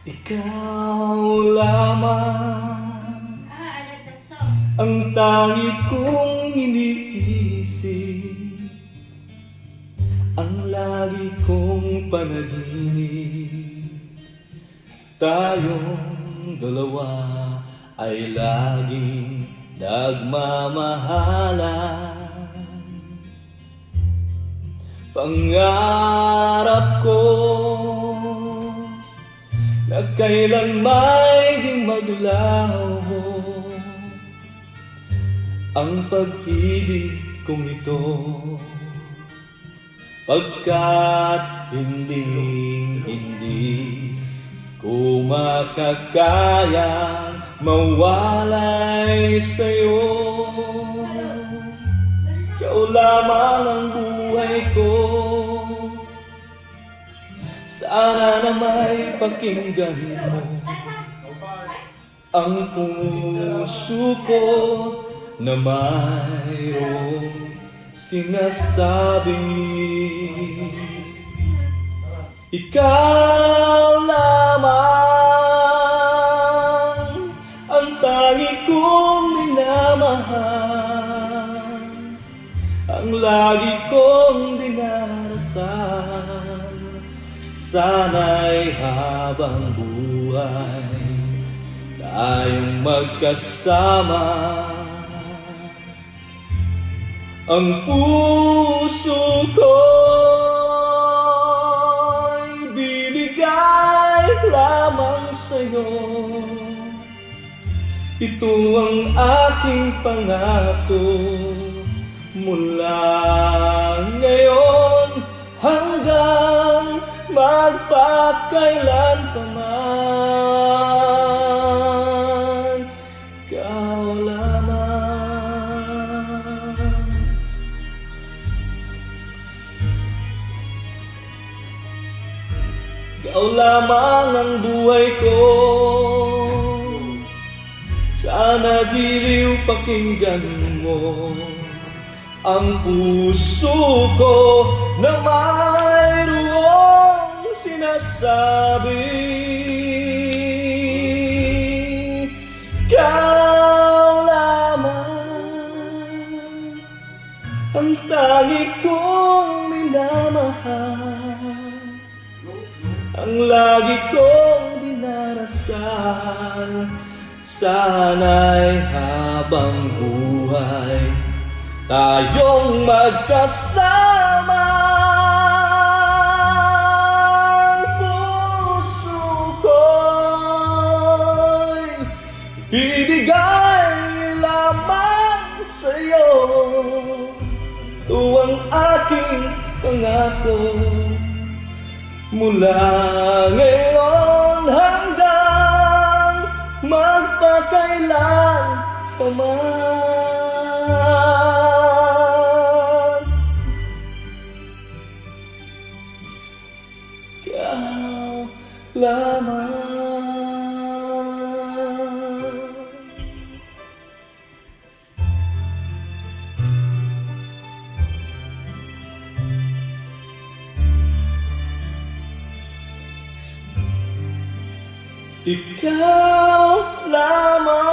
Ikaw lamang ang tangi kong iniisip, ang lagi kong panaginip. Tayong dalawa ay laging nagmamahalan. Pangarap ko na kailan may di maglaho ang pag-ibig kong ito, pagkat hindi ko makakayang mawalay sa'yo. Ikaw lamang ang buhay ko, sana na may pakinggan mo ang puso ko na mayroong sinasabi. Ikaw lamang ang tangi kong minamahal, ang lagi kong dinarasal. Sana'y habang buhay tayong magkasama. Ang puso ko'y binigay lamang sa'yo. Ito ang aking pangako mula ngayon hanggang magpakailan pa man. Ikaw lamang. Ikaw lamang ang buhay ko, sana giliw pakinggan mo ang puso ko na mayroong sinasabi. Ikaw lamang ang tangi kong minamahal, ang lagi kong dinarasal. Sana'y habang buhay tayong magkasama. Ang puso ko'y ibigay lamang sa'yo. Ito ang aking pangako mula ngayon hanggang magpakailan pa man. Ikaw lamang. Ikaw lamang.